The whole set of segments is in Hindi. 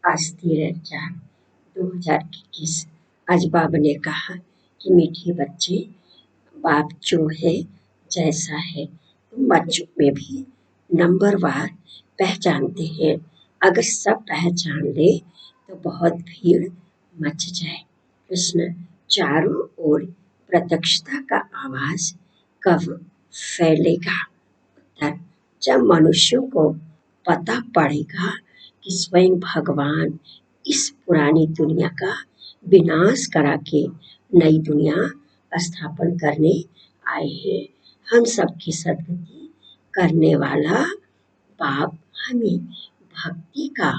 आज 13/4/2021। आज बाबा ने कहा कि मीठे बच्चे, बाप जो है जैसा है तुम बच्चों में भी नंबरवार पहचानते हैं। अगर सब पहचान ले तो बहुत भीड़ मच जाए। कृष्ण, चारों ओर प्रत्यक्षता का आवाज कब फैलेगा? उत्तर, जब मनुष्यों को पता पड़ेगा कि स्वयं भगवान इस पुरानी दुनिया का विनाश करा के नई दुनिया स्थापन करने आए हैं। हम सबकी सद्गति करने वाला बाप हमें भक्ति का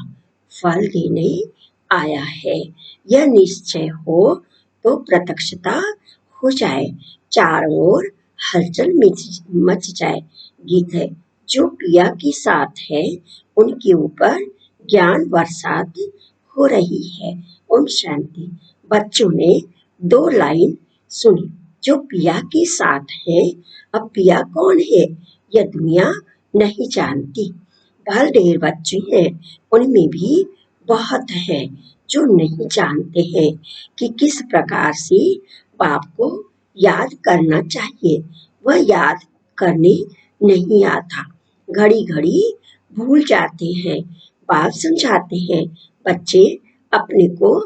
फल देने आया है। यह निश्चय हो तो प्रत्यक्षता हो जाए, चारों ओर हलचल मच जाए। गीत है, जो पिया के साथ है उनके ऊपर ज्ञान बरसात हो रही है। ओम शांति। बच्चों ने 2 लाइन सुनी, जो पिया के साथ है। अब पिया कौन है यह दुनिया नहीं जानती। बहुत ढेर बच्चे हैं, उनमें भी बहुत है जो नहीं जानते हैं कि किस प्रकार से बाप को याद करना चाहिए। वह याद करने नहीं आता, घड़ी घड़ी भूल जाते हैं। बाप समझाते हैं, बच्चे अपने को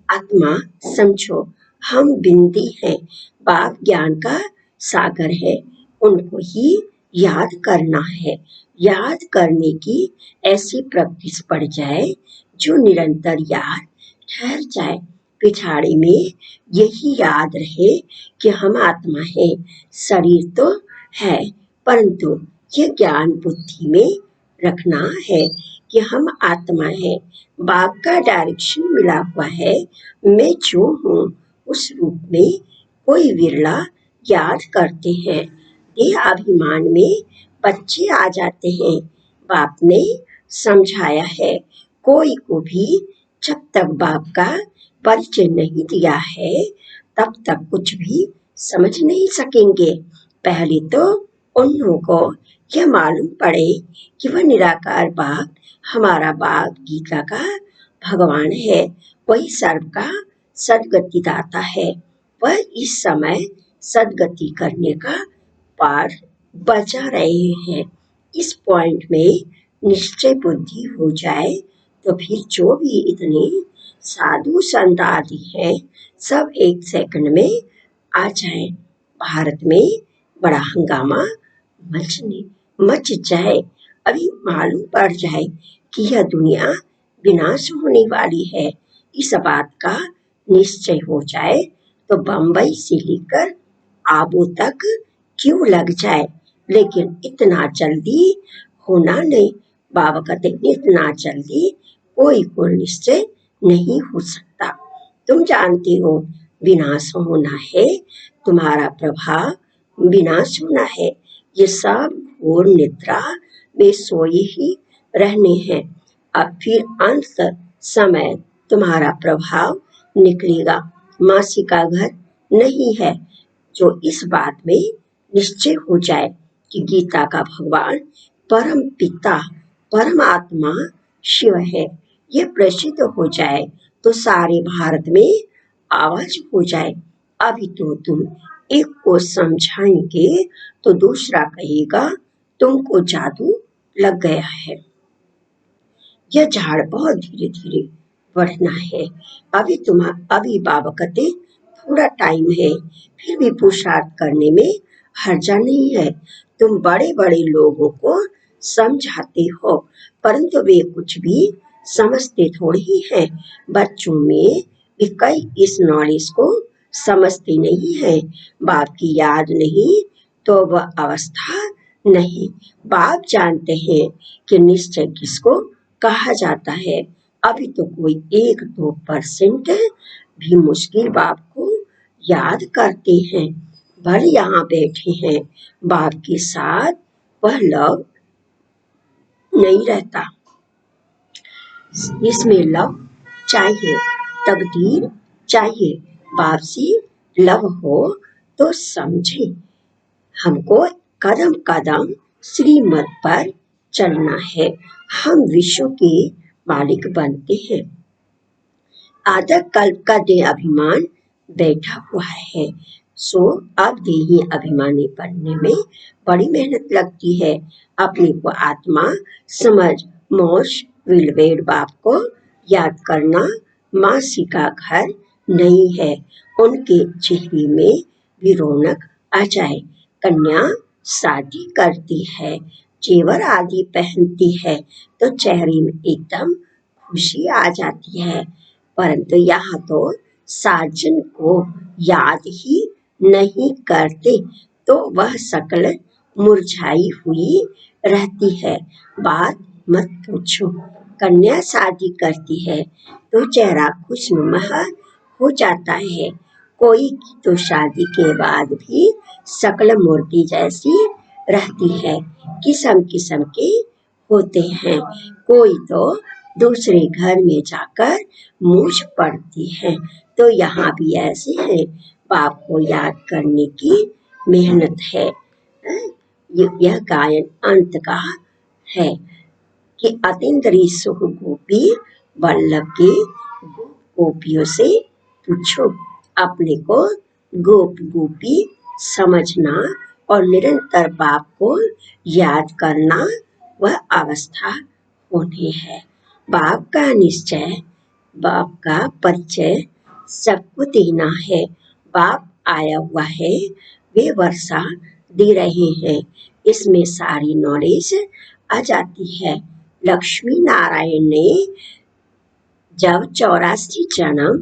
आत्मा समझो, हम बिंदी हैं। बाप ज्ञान का सागर है, उनको ही याद करना है। याद करने की ऐसी प्रैक्टिस पड़ जाए जो निरंतर याद ठहर जाए। पिछाड़ी में यही याद रहे कि हम आत्मा है, शरीर तो है, परंतु यह ज्ञान बुद्धि में रखना है कि हम आत्मा है। बाप का डायरेक्शन मिला हुआ है, मैं जो हूँ उस रूप में कोई विरला याद करते हैं। देह अभिमान में बच्चे आ जाते हैं। बाप ने समझाया है, कोई को भी जब तक बाप का परिचय नहीं दिया है तब तक कुछ भी समझ नहीं सकेंगे। पहले तो उन लोगों को यह मालूम पड़े कि वह निराकार बाप हमारा बाप गीता का भगवान है, वही सर्व का सदगति दाता है। वह इस समय सदगति करने का पाठ बजा रहे हैं। इस पॉइंट में निश्चय बुद्धि हो जाए तो फिर जो भी इतने साधु संत आदि हैं सब 1 सेकंड में आ जाए। भारत में बड़ा हंगामा मच जाए, अभी मालूम पड़ जाए कि यह दुनिया विनाश होने वाली है। इस बात का निश्चय हो जाए तो बंबई से लेकर आबू तक क्यों लग जाए, लेकिन इतना जल्दी होना नहीं। बाबा कहते इतना जल्दी कोई को निश्चय नहीं हो सकता। तुम जानते हो विनाश होना है, तुम्हारा प्रभाव विनाश होना है। ये सब घोर निद्रा में सोए ही रहने हैं। अब फिर अंत समय तुम्हारा प्रभाव निकलेगा। मासी का घर नहीं है। जो इस बात में निश्चय हो जाए कि गीता का भगवान परम पिता परमात्मा शिव है, यह प्रसिद्ध हो जाए तो सारे भारत में आवाज हो जाए। अभी तो तुम एक को समझाएंगे तो दूसरा कहेगा तुमको जादू लग गया है। यह झाड़ बहुत धीरे धीरे बढ़ना है। अभी बाबा कहते थोड़ा टाइम है, फिर भी पुरुषार्थ करने में हर्जा नहीं है। तुम बड़े बड़े लोगों को समझाते हो, परंतु वे कुछ भी समझते थोड़ी ही हैं। बच्चों में भी कई इस नॉलेज को समझते नहीं है। बाप की याद नहीं तो वह अवस्था नहीं। बाप जानते हैं कि निश्चय किसको कहा जाता है। अभी तो कोई 1-2% भी मुश्किल बाप को याद करते हैं। भले यहाँ बैठे हैं, बाप के साथ वह लव नहीं रहता। इसमें लव चाहिए, तकदीर चाहिए। बाप से लव हो तो समझे। हमको कदम कदम श्रीमत पर चलना है। हम विश्व के मालिक बनते हैं। आधा कल्प का देह अभिमान बैठा हुआ है, सो अब देही अभिमानी बनने में बड़ी मेहनत लगती है। अपने को आत्मा समझ मोश विलवेड़ बाप को याद करना मासी का घर नहीं है। उनके चेहरे में भी रौनक आ जाए। कन्या शादी करती है, जेवर आदि पहनती है तो चेहरे में एकदम खुशी आ जाती है, परंतु यहाँ तो साजन को याद ही नहीं करते तो वह शकल मुरझाई हुई रहती है। बात मत पूछो। कन्या शादी करती है तो चेहरा खुशनुमा हो जाता है। कोई की तो शादी के बाद भी शकल मूर्ति जैसी रहती है। किस्म किस्म के होते हैं। कोई तो दूसरे घर में जाकर मूछ पड़ती है, तो यहाँ भी ऐसे है। बाप को याद करने की मेहनत है। यह गायन अंत का है कि अतीन्द्रिय सुख गोपी वल्लभ के गोपियों से पूछो। अपने को गोप गोपी समझना और निरंतर बाप को याद करना वह अवस्था होनी है। बाप का निश्चय, बाप का परिचय सबको देना है। बाप आया हुआ है, वे वर्षा दे रहे हैं, इसमें सारी नॉलेज आ जाती है। लक्ष्मी नारायण ने जब 84 जन्म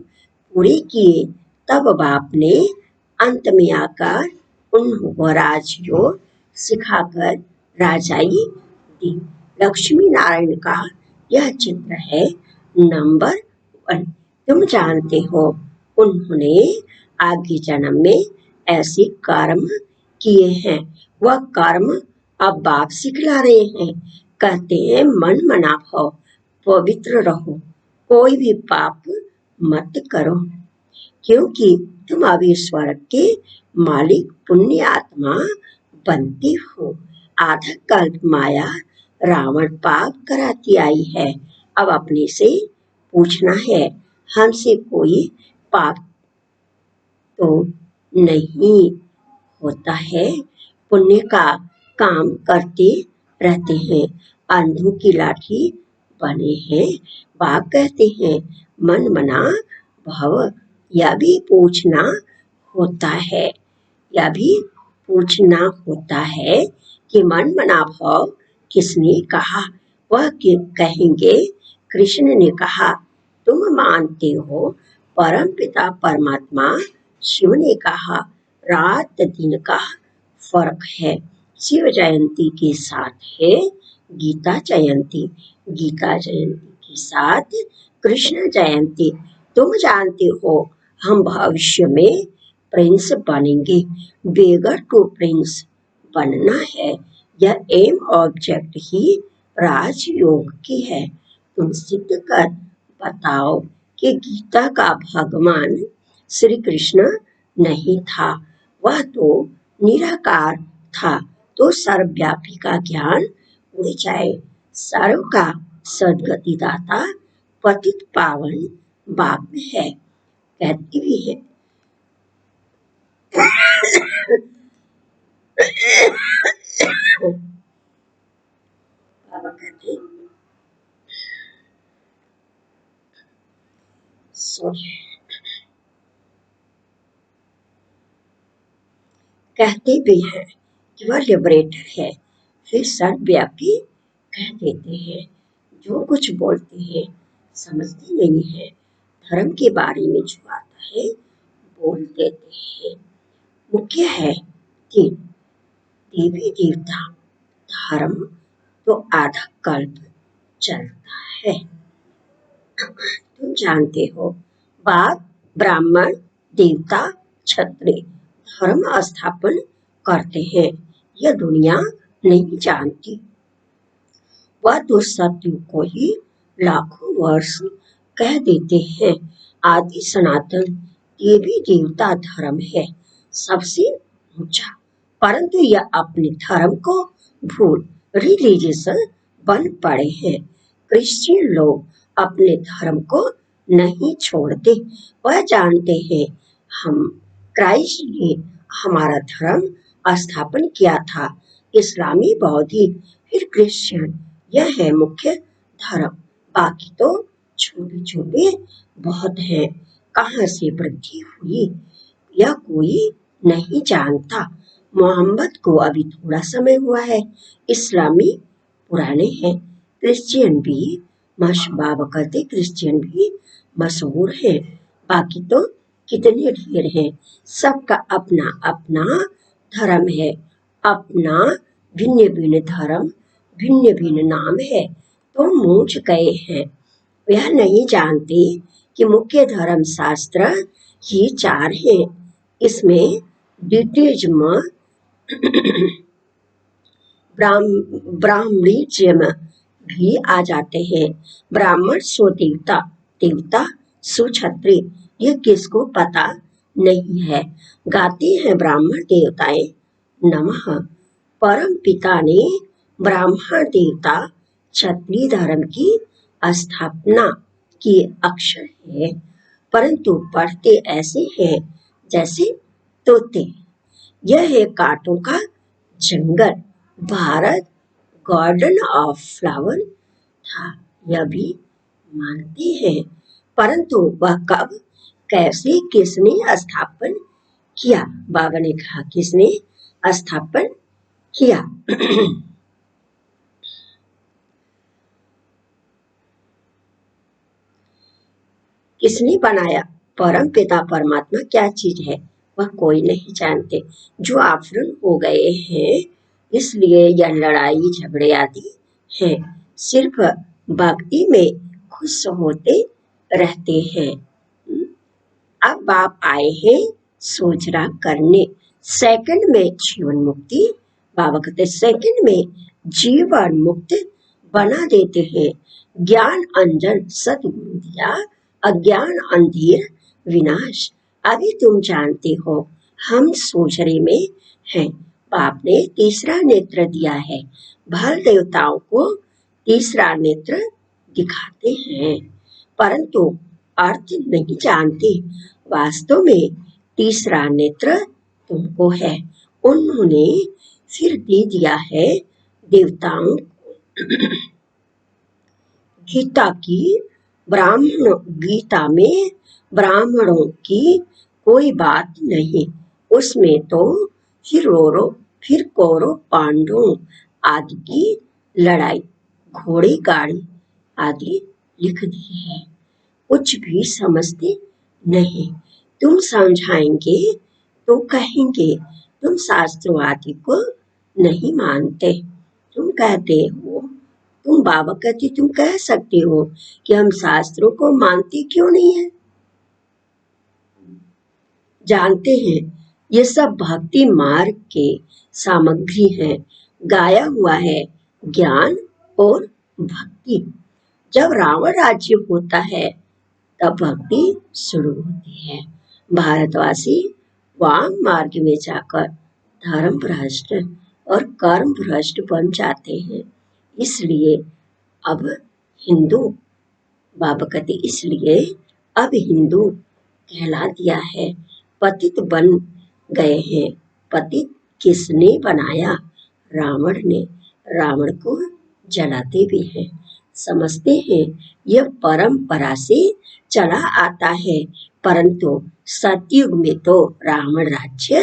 पूरे किए तब बाप ने अंत में आकर उनको राजयोग सिखाकर राजाई दी। लक्ष्मी नारायण का यह चित्र है नंबर 1। तुम जानते हो उन्होंने आगे जन्म में ऐसे कर्म किए हैं। वह कर्म अब बाप सिखला रहे हैं। कहते हैं मन मना भाव, पवित्र रहो, कोई भी पाप मत करो, क्योंकि तुम अभी स्वर्ग के मालिक पुण्य आत्मा बनती हो। आधा कल्प माया रावण पाप कराती आई है। अब अपने से पूछना है, हमसे कोई पाप तो नहीं होता है। पुण्य का काम करते रहते हैं, अंधों की लाठी बने हैं। बाप कहते हैं मन मना भव। यह भी पूछना होता है, यह भी पूछना होता है कि मन मना भाव किसने कहा। वह कहेंगे कृष्ण ने कहा। तुम मानते हो परम पिता परमात्मा शिव ने कहा। रात दिन का फर्क है। शिव जयंती के साथ है गीता जयंती, गीता जयंती के साथ कृष्ण जयंती। तुम जानते हो हम भविष्य में प्रिंस बनेंगे। बेगर टू प्रिंस बनना है। यह एम ऑब्जेक्ट ही राजयोग की है। तुम सिद्ध कर बताओ कि गीता का भगवान श्री कृष्ण नहीं था, वह तो निराकार था। तो सर्वव्यापी का ज्ञान उड़ जाए। सर्व का सदगति दाता पतित पावन बाप है। कहती भी है बाबा कहते कहते भी है कि वह लिबरेटर है, फिर सर्वव्यापी कह देते हैं। जो कुछ बोलते हैं समझते नहीं है। धर्म के बारे में जो आता है बोल देते हैं। मुख्य है कि देवी देवता धर्म तो आधा कल्प चलता है। तुम जानते हो बाप ब्राह्मण देवता क्षत्रिय धर्म स्थापन करते हैं। यह दुनिया नहीं जानती। वह तो सत्य को ही लाखों वर्ष कह देते हैं। आदि सनातन देवी देवता धर्म है सबसे ऊंचा, परंतु यह अपने धर्म को भूल रिलीजियस बन पड़े हैं। क्रिश्चियन लोग अपने धर्म को नहीं छोड़ते। वह जानते हैं हम क्राइस्ट ने हमारा धर्म स्थापन किया था। इस्लामी, बौद्धी, फिर क्रिश्चियन, यह है मुख्य धर्म। बाकी तो छोटे छोटे बहुत हैं। कहाँ से वृद्धि हुई यह कोई नहीं जानता। मोहम्मद को अभी थोड़ा समय हुआ है। इस्लामी पुराने हैं। क्रिश्चियन भी बाबा कहते क्रिश्चियन भी मशहूर है। बाकी तो कितने ढेर हैं। सबका अपना अपना धर्म है, अपना भिन्न भिन्न धर्म, भिन्न भिन्न नाम है, तो मूझ गए हैं। वह नहीं जानते कि मुख्य धर्म शास्त्र ही 4 हैं। इसमें द्वितीयज्म, ब्राह्मणिज्म भी आ जाते हैं। ब्राह्मण सो देवता, देवता सो क्षत्रिय, यह किसको पता नहीं है। गाते हैं ब्राह्मण देवताएं नमः। परम पिता ने ब्राह्मण देवता क्षत्रिय धर्म की स्थापना की अक्षर है, परंतु पढ़ते ऐसे हैं जैसे तोते। यह है कांटों का जंगल। भारत गार्डन ऑफ फ्लावर था, यह भी मानते हैं, परंतु वह कब, कैसे, किसने स्थापन किया। बाबा ने कहा किसने स्थापन किया। किसने बनाया। परम पिता परमात्मा क्या चीज है वह कोई नहीं जानते। जो आफरन हो गए हैं, इसलिए यह लड़ाई झगड़े आदि हैं। सिर्फ भक्ति में खुश होते रहते हैं। अब बाप आए हैं सोचना करने। सेकंड में जीवन मुक्ति, बाबा कहते सेकंड में जीवन मुक्त बना देते हैं। ज्ञान अंजन सतगुरु दिया, अज्ञान अंधेर विनाश। अभी तुम जानते हो हम सोचने में हैं। बाप ने तीसरा नेत्र दिया है। भल देवताओं को तीसरा नेत्र दिखाते हैं, परंतु अर्थ नहीं जानते। वास्तव में तीसरा नेत्र तुमको है। उन्होंने फिर दे दिया है देवताओं को। गीता की गीता में ब्राह्मणों की कोई बात नहीं। उसमें तो फिर कौरव पांडवों आदि की लड़ाई, घोड़े गाड़ी आदि लिख दी है। कुछ भी समझते नहीं। तुम समझाएंगे तो कहेंगे तुम शास्त्रवादी को नहीं मानते। तुम कहते हो, तुम बाबा कहते तुम कह सकते हो कि हम शास्त्रों को मानते क्यों नहीं है। जानते हैं ये सब भक्ति मार्ग के सामग्री है। गाया हुआ है ज्ञान और भक्ति। जब रावण राज्य होता है तब भक्ति शुरू होती है। भारतवासी वाम मार्ग में जाकर धर्म भ्रष्ट और कर्म भ्रष्ट बन जाते हैं। इसलिए अब हिंदू, बाबा कहते इसलिए अब हिंदू कहला दिया है। पतित बन गए हैं। पतित किसने बनाया। रावण ने। रावण को जलाते भी हैं। समझते हैं यह परंपरा से चला आता है, परंतु सतयुग में तो रावण राज्य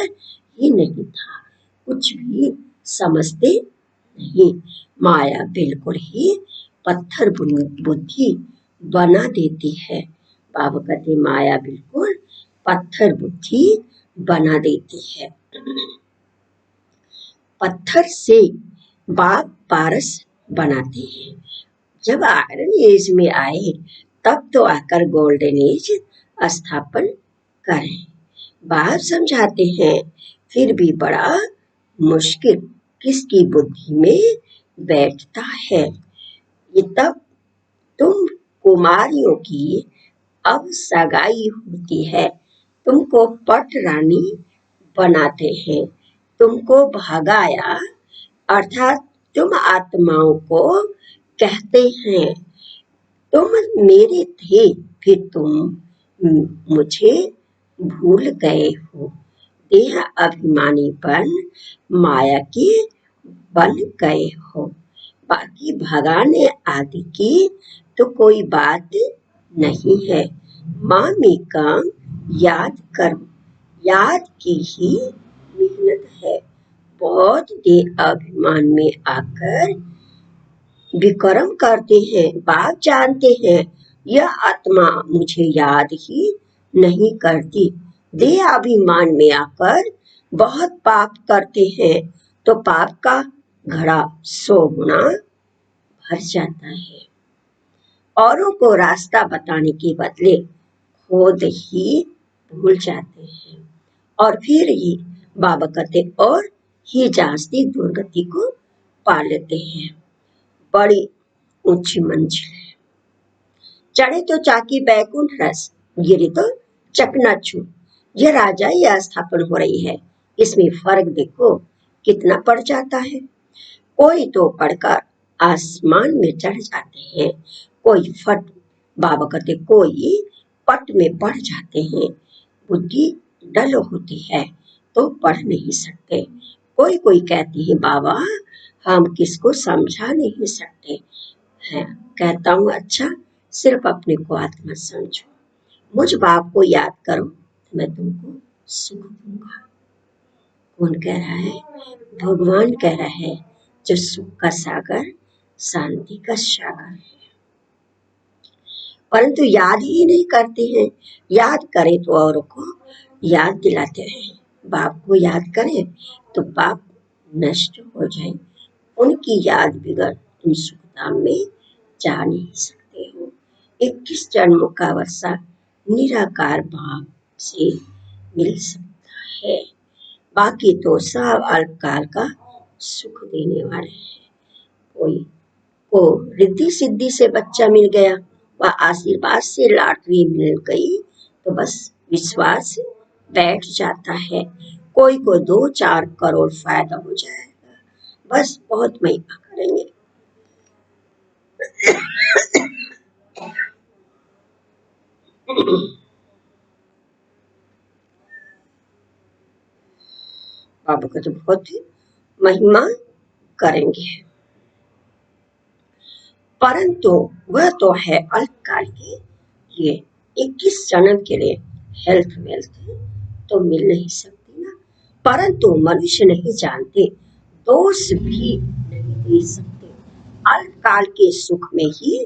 ही नहीं था। कुछ भी समझते नहीं। माया बिल्कुल ही पत्थर बुद्धि बना देती है। बाबा कहते माया बिल्कुल पत्थर बुद्धि बना देती है। पत्थर से बाप पारस बनाते हैं। जब आयरन एज में आए तब तो आकर गोल्डन एज स्थापन करें। बाप समझाते हैं फिर भी बड़ा मुश्किल किसकी बुद्धि में बैठता है। ये तब तुम कुमारियों की अब सगाई होती है। तुमको पट रानी बनाते हैं। तुमको भगाया अर्थात तुम आत्माओं को कहते हैं तुम मेरे थे, फिर तुम मुझे भूल गए हो। देह अभिमानी बन माया के बन गए हो। बाकी भगाने आदि की तो कोई बात नहीं है। मामी का याद कर, याद की ही मेहनत है। बहुत देह अभिमान में आकर विक्रम करते हैं। बाप जानते हैं यह आत्मा मुझे याद ही नहीं करती। देह अभिमान में आकर बहुत पाप करते हैं तो पाप का घड़ा 100 गुना भर जाता है। औरों को रास्ता बताने के बदले खुद ही भूल जाते हैं और फिर ही बाबा कहते और ही जास्ती दुर्गति को पा लेते हैं। बड़ी ऊंची मंजिल है, चढ़े तो चाकी बैकुंठ रस, गिरे तो चकनाचूर। यह राजा या स्थापन हो रही है, इसमें फर्क देखो कितना पड़ जाता है। कोई तो पढ़कर आसमान में चढ़ जाते हैं, कोई फट बाबा कहते कोई पट में पड़ जाते हैं। बुद्धि डल होती है तो पढ़ नहीं सकते। कोई कोई कहती है बाबा हम किसको समझा नहीं सकते हैं। कहता हूँ अच्छा सिर्फ अपने को आत्मा समझो, मुझ बाप को याद करो तो मैं तुमको सुख दूंगा। कौन कह रहा है? भगवान कह रहा है, जो सुख का सागर शांति का सागर है। परंतु याद ही नहीं करते हैं। याद करें तो औरों को याद दिलाते हैं। बाप को याद करें तो पाप नष्ट हो जाए। उनकी याद बिगड़ तुम सुखधाम में जा नहीं सकते हो। 21 जन्मों का वर्षा निराकार भाव से मिल सकता है। बाकी तो सब अल्पकाल का सुख देने वाले हैं। कोई को रिद्धि सिद्धि से बच्चा मिल गया व आशीर्वाद से लॉटरी मिल गई तो बस विश्वास बैठ जाता है। कोई को 2-4 करोड़ फायदा हो जाएगा, बस बहुत महिमा करेंगे। बाबा का तो बहुत ही महिमा करेंगे, परंतु वह तो है अल्पकाल के लिए। 21 जन्म के लिए हेल्थ वेल्थ तो मिल नहीं सकती ना। परंतु मनुष्य नहीं जानते, दोष भी नहीं दे सकते। अल्पकाल के सुख में ही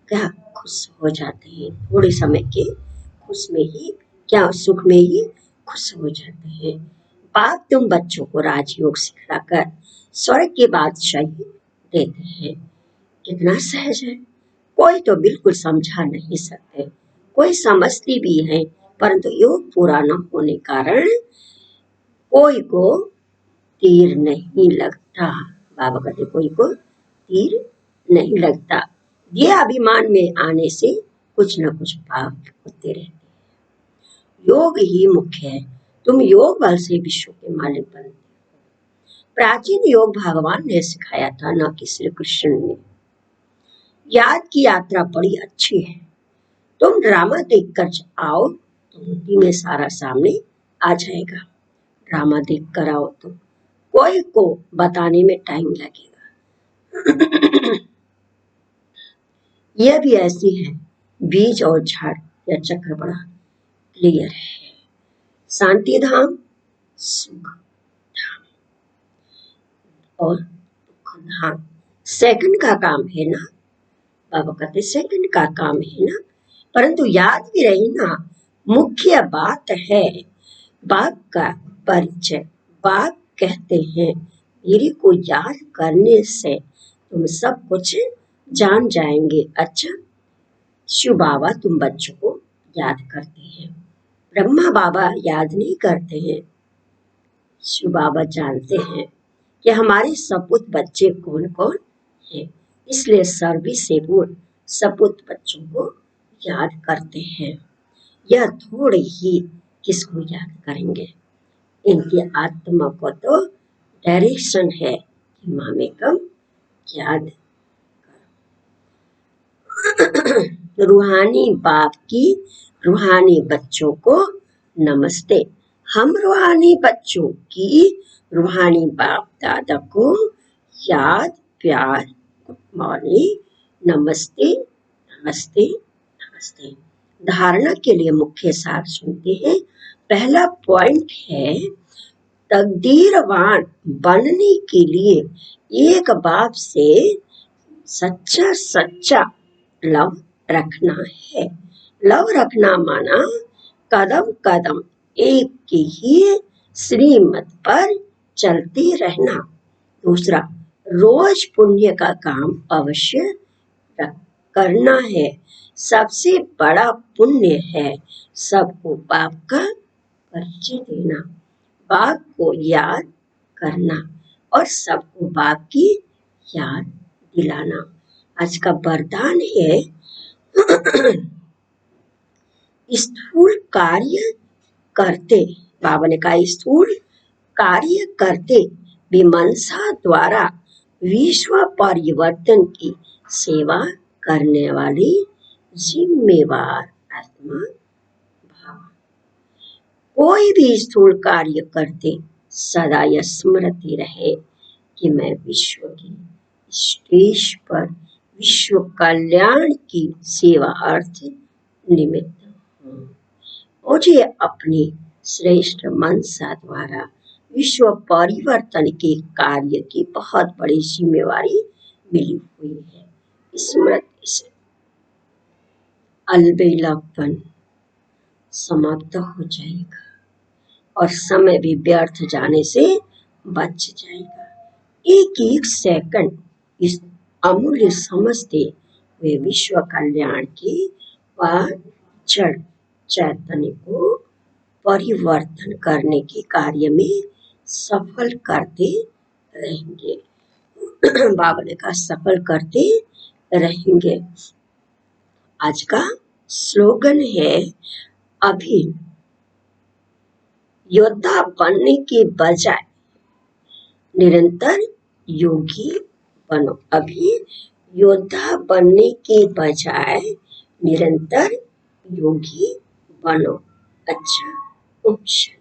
क्या खुश हो जाते हैं, थोड़े समय के खुश में ही क्या सुख में ही खुश हो जाते हैं। बाप तुम बच्चों को राजयोग सिखलाकर स्वर्ग की बादशाही देते हैं। कितना सहज है। कोई तो बिल्कुल समझा नहीं सकते, कोई समझती भी है परंतु योग पूरा न होने कारण कोई को तीर नहीं लगता। बाबा कहते कोई को तीर नहीं लगता। ये अभिमान में आने से कुछ न कुछ पाप होते रहते हैं। योग ही मुख्य है। तुम योग बल से विश्व के मालिक बनते हो। प्राचीन योग भगवान ने सिखाया था, न कि श्री कृष्ण ने। याद की यात्रा बड़ी अच्छी है। तुम ड्रामा देख कर आओ तो बुद्धि में सारा सामने आ जाएगा। ड्रामा देख कर आओ तो कोई को बताने में टाइम लगेगा। यह भी ऐसी है, बीज और झाड़ या चक्र बड़ा क्लियर है। शांति धाम, सुख धाम और दुख धाम सेकंड का काम है ना। बाबा कहते सेकंड का काम है ना, परंतु याद भी रही ना। मुख्य बात है बाप का परिचय। बाप कहते हैं मेरे को याद करने से तुम सब कुछ जान जाएंगे। अच्छा शिव बाबा तुम बच्चों को याद करते हैं, ब्रह्मा बाबा याद नहीं करते हैं। शिव बाबा जानते हैं कि हमारे सपूत बच्चे कौन कौन हैं, इसलिए सर्वी से वो सपूत बच्चों को याद करते हैं। यह थोड़े ही किसको याद करेंगे, इनकी आत्मा को तो डायरेक्शन है कि माँ में कम याद रूहानी बाप की रूहानी बच्चों को नमस्ते। हम रूहानी बच्चों की रूहानी बाप दादा को याद, प्यार, गुड मॉर्निंग, नमस्ते, नमस्ते, नमस्ते। धारणा के लिए मुख्य सार सुनते हैं। पहला पॉइंट है, तकदीरवान बनने के लिए एक बाप से सच्चा सच्चा लव रखना है। लव रखना माना कदम कदम एक की ही श्रीमत पर चलते रहना। दूसरा, रोज पुण्य का काम अवश्य करना है। सबसे बड़ा पुण्य है सबको बाप का परिचय देना, बाप को याद करना और सबको बाप की याद दिलाना। आज का वरदान है, स्थूल कार्य करते, बाबा ने कहा स्थूल कार्य करते विमंशा द्वारा विश्व परिवर्तन की सेवा करने वाली जिम्मेवार आत्मा भाव। कोई भी स्थूल कार्य करते सदा यह स्मृति रहे कि मैं विश्व की स्टेज पर विश्व कल्याण की सेवा अर्थ निमित्त हूँ। मुझे अपनी श्रेष्ठ मनसा द्वारा विश्व परिवर्तन के कार्य की बहुत बड़ी जिम्मेवारी मिली हुई है। स्मृति से अलबेलापन समाप्त हो जाएगा और समय भी व्यर्थ जाने से बच जाएगा। एक एक सेकंड इस अमूल्य समझते हुए विश्व कल्याण की व जड़ चैतन्य को परिवर्तन करने के कार्य में सफल करते रहेंगे। बाबा ने कहा सफल करते रहेंगे। आज का स्लोगन है, अभी योद्धा बनने के बजाय निरंतर योगी बनो। अभी योद्धा बनने के बजाय निरंतर योगी बनो। अच्छा, ओम शांति।